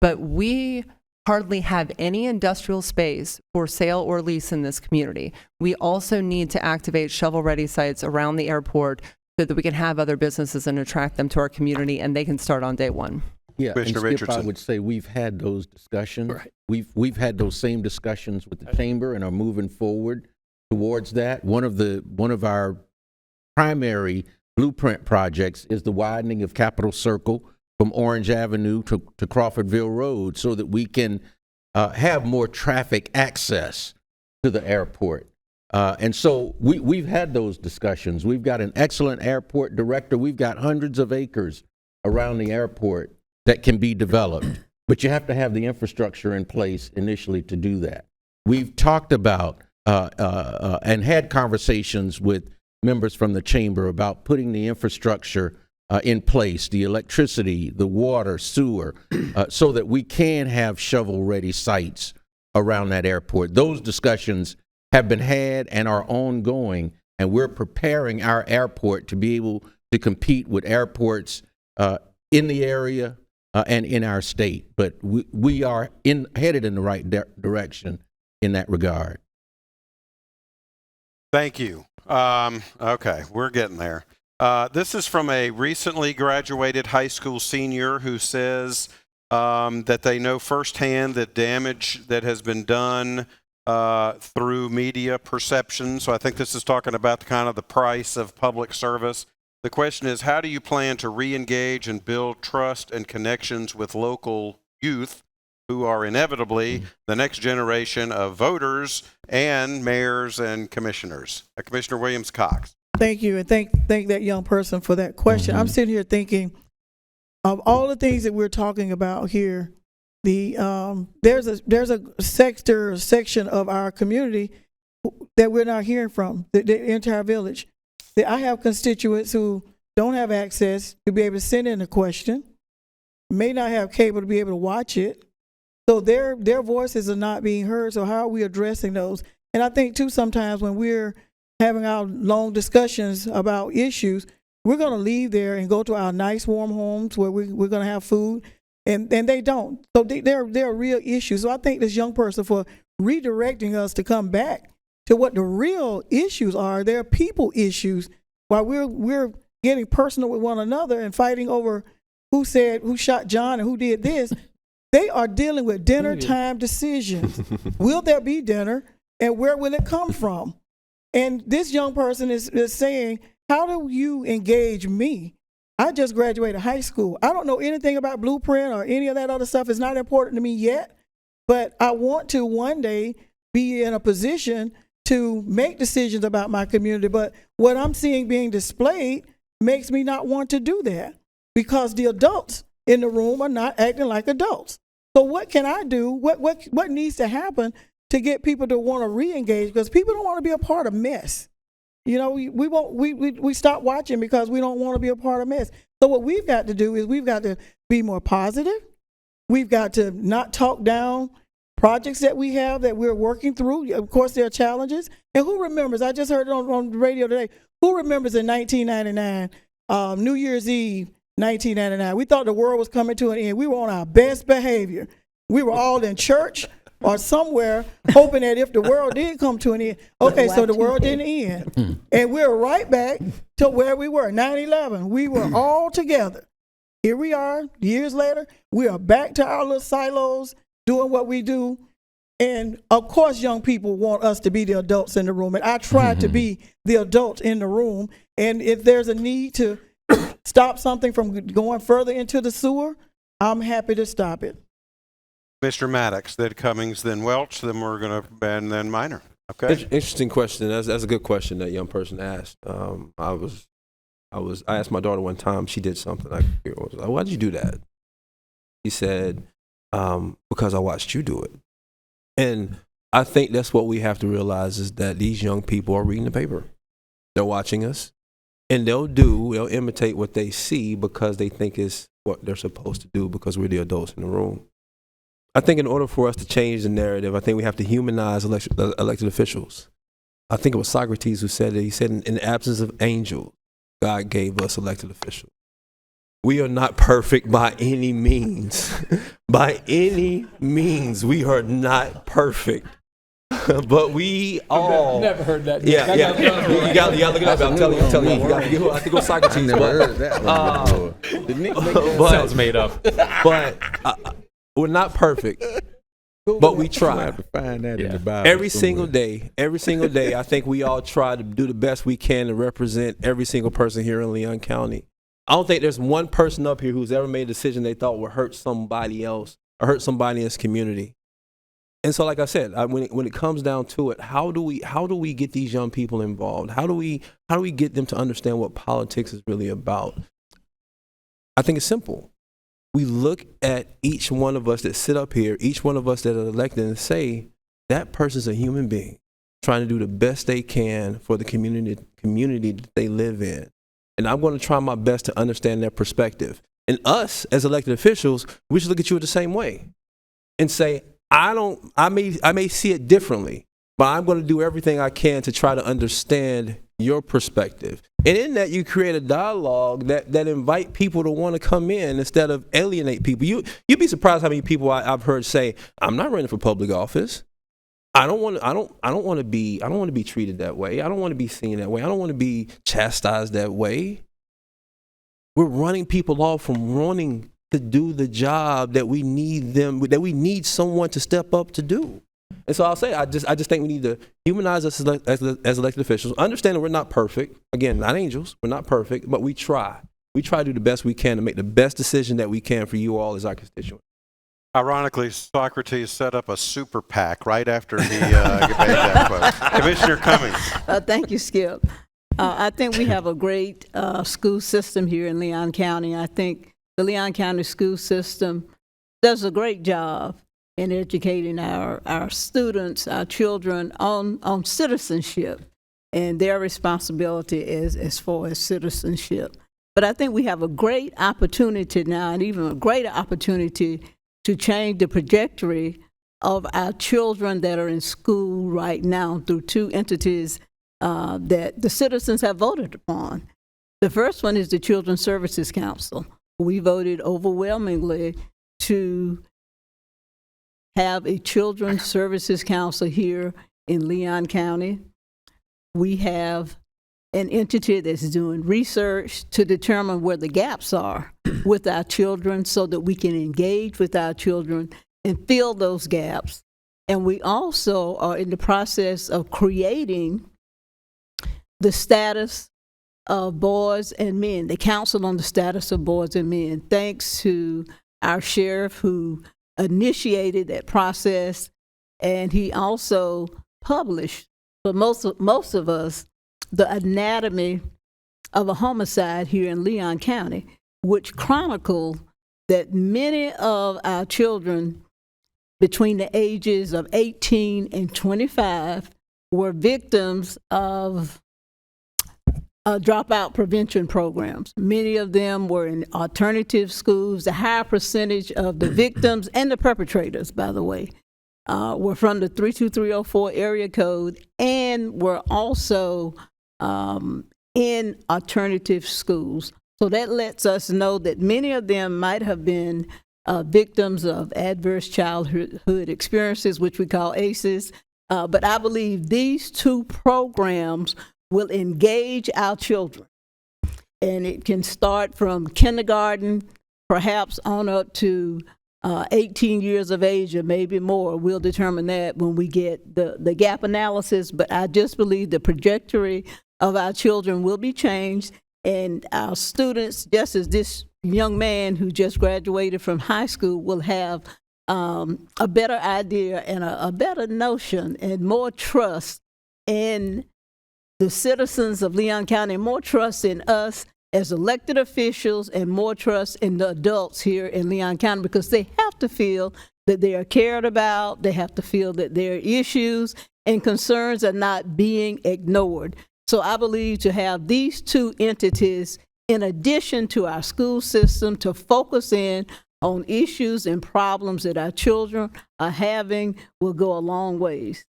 but we hardly have any industrial space for sale or lease in this community. We also need to activate shovel-ready sites around the airport so that we can have other businesses and attract them to our community, and they can start on day one. Yeah, and Commissioner Skip, Richardson. I would say we've had those discussions. Right. We've had those same discussions with the chamber and are moving forward towards that. One of our primary blueprint projects is the widening of Capitol Circle from Orange Avenue to Crawfordville Road so that we can have more traffic access to the airport. And so we've had those discussions. We've got an excellent airport director. We've got hundreds of acres around the airport that can be developed, but you have to have the infrastructure in place initially to do that. We've talked about and had conversations with members from the chamber about putting the infrastructure in place, the electricity, the water, sewer, so that we can have shovel-ready sites around that airport. Those discussions have been had and are ongoing, and we're preparing our airport to be able to compete with airports in the area and in our state. But we are headed in the right direction in that regard. Thank you. Okay, we're getting there. This is from a recently graduated high school senior who says that they know firsthand the damage that has been done through media perception. So I think this is talking about the price of public service. The question is, how do you plan to re-engage and build trust and connections with local youth who are inevitably the next generation of voters and mayors and commissioners? Commissioner Williams-Cox. Thank you, and thank that young person for that question. I'm sitting here thinking of all the things that we're talking about here. There's a section of our community that we're not hearing from, the entire village. I have constituents who don't have access to be able to send in a question, may not have cable to be able to watch it, so their voices are not being heard. So how are we addressing those? And I think too, sometimes when we're having our long discussions about issues, we're going to leave there and go to our nice warm homes where we're going to have food, and they don't. So they're real issues. So I thank this young person for redirecting us to come back to what the real issues are. They're people issues, while we're getting personal with one another and fighting over who shot John and who did this. They are dealing with dinner time decisions. Will there be dinner, and where will it come from? And this young person is saying, how do you engage me? I just graduated high school. I don't know anything about Blueprint or any of that other stuff. It's not important to me yet, but I want to one day be in a position to make decisions about my community. But what I'm seeing being displayed makes me not want to do that, because the adults in the room are not acting like adults. So what can I do? What needs to happen to get people to want to re-engage? Because people don't want to be a part of mess. You know, we stop watching because we don't want to be a part of mess. So what we've got to do is we've got to be more positive. We've got to not talk down projects that we have that we're working through. Of course, there are challenges. And who remembers, I just heard it on the radio today, who remembers in 1999, New Year's Eve, 1999, we thought the world was coming to an end. We were on our best behavior. We were all in church or somewhere hoping that if the world did come to an end, okay, so the world didn't end. And we're right back to where we were, 9/11. We were all together. Here we are, years later, we are back to our little silos, doing what we do. And of course, young people want us to be the adults in the room. And I try to be the adult in the room. And if there's a need to stop something from going further into the sewer, I'm happy to stop it. Mr. Maddox, then Cummings, then Welch, then we're going to, and then Minor. Okay. Interesting question. That's a good question that young person asked. I asked my daughter one time, she did something. I was like, why'd you do that? She said, because I watched you do it. And I think that's what we have to realize, is that these young people are reading the paper. They're watching us, and they'll imitate what they see because they think it's what they're supposed to do because we're the adults in the room. I think in order for us to change the narrative, I think we have to humanize elected officials. I think it was Socrates who said it. He said, in the absence of angels, God gave us elected officials. We are not perfect by any means. By any means, we are not perfect. But we all... Never heard that. Yeah. You got to look it up. I'm telling you. I think it was Socrates. Never heard that one before. Sounds made up. But we're not perfect. But we try. I have to find that in the Bible Every single day, I think we all try to do the best we can to represent every single person here in Leon County. I don't think there's one person up here who's ever made a decision they thought would hurt somebody else or hurt somebody in this community. And so, like I said, when it comes down to it, how do we get these young people involved? How do we get them to understand what politics is really about? I think it's simple. We look at each one of us that sit up here, each one of us that are elected, and say, that person's a human being trying to do the best they can for the community that they live in. And I'm going to try my best to understand their perspective. And us, as elected officials, we should look at you the same way and say, I may see it differently, but I'm going to do everything I can to try to understand your perspective. And in that, you create a dialogue that invite people to want to come in instead of alienate people. You'd be surprised how many people I've heard say, "I'm not running for public office. I don't want to be treated that way. I don't want to be seen that way. I don't want to be chastised that way." We're running people off from wanting to do the job that we need someone to step up to do. And so I'll say, I just think we need to humanize us as elected officials. Understand that we're not perfect. Again, not angels. We're not perfect, but we try. We try to do the best we can to make the best decision that we can for you all as our constituents. Ironically, Socrates set up a super PAC right after he made that quote. Commissioner Cummings. Thank you, Skip. I think we have a great school system here in Leon County. I think the Leon County school system does a great job in educating our students, our children on citizenship and their responsibility as far as citizenship. But I think we have a great opportunity now, and even a greater opportunity to change the trajectory of our children that are in school right now through two entities that the citizens have voted upon. The first one is the Children's Services Council. We voted overwhelmingly to have a Children's Services Council here in Leon County. We have an entity that's doing research to determine where the gaps are with our children so that we can engage with our children and fill those gaps. And we also are in the process of creating the status of boys and men, the Council on the Status of Boys and Men, thanks to our sheriff who initiated that process, and he also published for most of us the anatomy of a homicide here in Leon County, which chronicled that many of our children between the ages of 18 and 25 were victims of dropout prevention programs. Many of them were in alternative schools. The higher percentage of the victims and the perpetrators, by the way, were from the 32304 area code and were also in alternative schools. So that lets us know that many of them might have been victims of adverse childhood experiences, which we call ACEs. But I believe these two programs will engage our children. And it can start from kindergarten, perhaps on up to 18 years of age or maybe more. We'll determine that when we get the gap analysis. But I just believe the trajectory of our children will be changed, and our students, just as this young man who just graduated from high school, will have a better idea and a better notion and more trust in the citizens of Leon County, more trust in us as elected officials, and more trust in the adults here in Leon County, because they have to feel that they are cared about. They have to feel that their issues and concerns are not being ignored. So I believe to have these two entities, in addition to our school system, to focus in on issues and problems that our children are having, will go a long ways.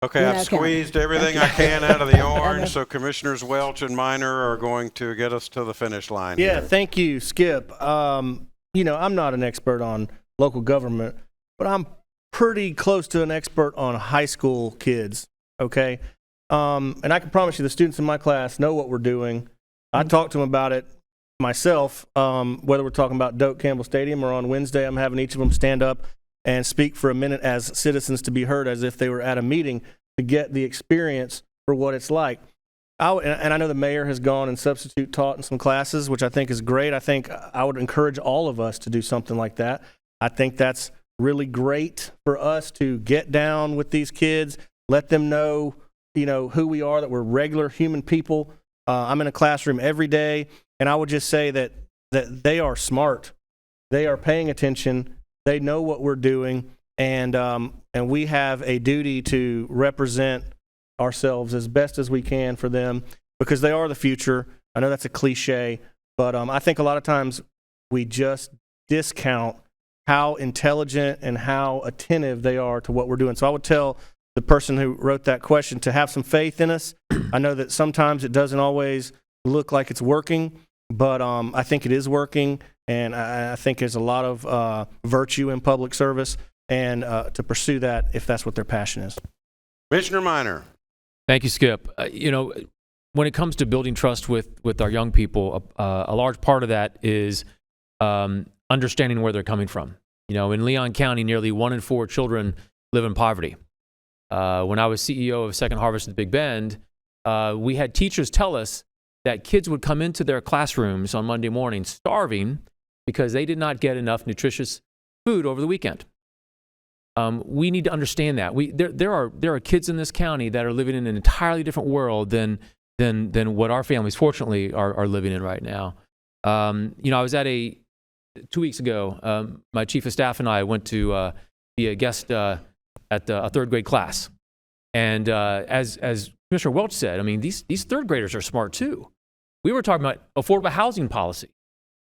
Okay, I've squeezed everything I can out of the orange, so Commissioners Welch and Minor are going to get us to the finish line. Yeah, here. Thank you, Skip. I'm not an expert on local government, but I'm pretty close to an expert on high school kids, okay? And I can promise you the students in my class know what we're doing. I talk to them about it myself, whether we're talking about Doak Campbell Stadium or on Wednesday, I'm having each of them stand up and speak for a minute as citizens to be heard, as if they were at a meeting, to get the experience for what it's like. And I know the mayor has gone and substitute taught in some classes, which I think is great. I think I would encourage all of us to do something like that. I think that's really great for us to get down with these kids, let them know, who we are, that we're regular human people. I'm in a classroom every day, and I would just say that they are smart. They are paying attention. They know what we're doing, and we have a duty to represent ourselves as best as we can for them, because they are the future. I know that's a cliche, but I think a lot of times we just discount how intelligent and how attentive they are to what we're doing. So I would tell the person who wrote that question to have some faith in us. I know that sometimes it doesn't always look like it's working, but I think it is working, and I think there's a lot of virtue in public service, and to pursue that if that's what their passion is. Commissioner Minor. Thank you, Skip. When it comes to building trust with our young people, a large part of that is understanding where they're coming from. In Leon County, nearly 1 in 4 children live in poverty. When I was CEO of Second Harvest at Big Bend, we had teachers tell us that kids would come into their classrooms on Monday morning starving because they did not get enough nutritious food over the weekend. We need to understand that. There are kids in this county that are living in an entirely different world than what our families, fortunately, are living in right now. I was at 2 weeks ago, my chief of staff and I went to be a guest at a third grade class. And as Commissioner Welch said, these third graders are smart too. We were talking about affordable housing policy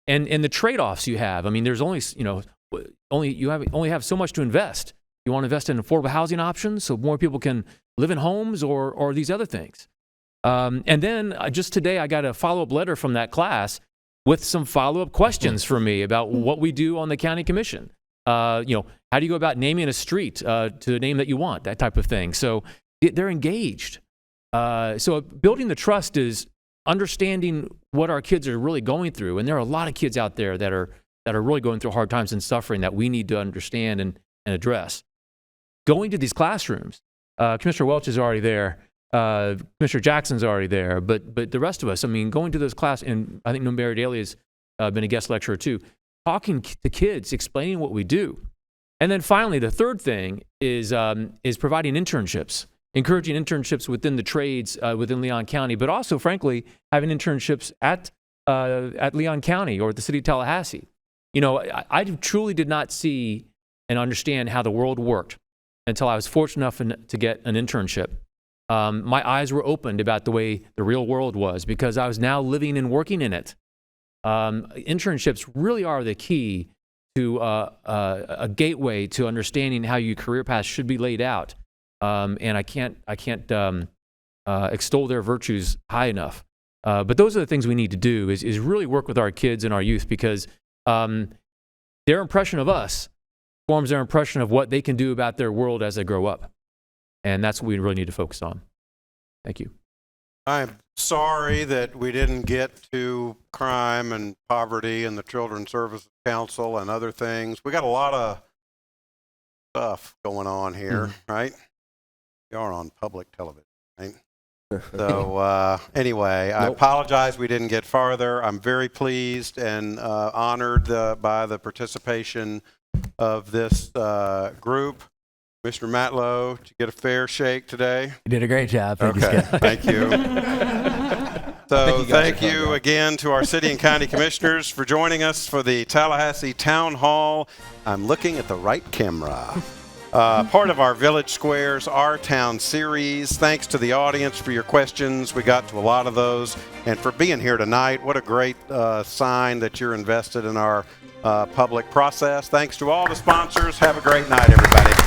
and the trade-offs you have. There's only have so much to invest. You want to invest in affordable housing options so more people can live in homes or these other things. And then just today, I got a follow-up letter from that class with some follow-up questions for me about what we do on the county commission. How do you go about naming a street to the name that you want, that type of thing. So they're engaged. So building the trust is understanding what our kids are really going through. And there are a lot of kids out there that are really going through hard times and suffering that we need to understand and address. Going to these classrooms, Commissioner Welch is already there. Commissioner Jackson's already there, but the rest of us, going to those classes, and I think Mary Dailey has been a guest lecturer too, talking to kids, explaining what we do. And then finally, the third thing is providing internships, encouraging internships within the trades within Leon County, but also, frankly, having internships at Leon County or the city of Tallahassee. I truly did not see and understand how the world worked until I was fortunate enough to get an internship. My eyes were opened about the way the real world was because I was now living and working in it. Internships really are the key to a gateway to understanding how your career path should be laid out. And I can't extol their virtues high enough. But those are the things we need to do is really work with our kids and our youth because their impression of us forms their impression of what they can do about their world as they grow up. And that's what we really need to focus on. Thank you. I'm sorry that we didn't get to crime and poverty and the Children's Services Council and other things. We got a lot of stuff going on here, right? You are on public television, right? So anyway, I apologize we didn't get farther. I'm very pleased and honored by the participation of this group. Mr. Matlow, did you get a fair shake today? You did a great job. Thank you, Okay, Skip. thank you. So thank you again to our city and county commissioners for joining us for the Tallahassee Town Hall. I'm looking at the right camera. Part of our Village Squares Our Town series. Thanks to the audience for your questions. We got to a lot of those. And for being here tonight, what a great sign that you're invested in our public process. Thanks to all the sponsors. Have a great night, everybody.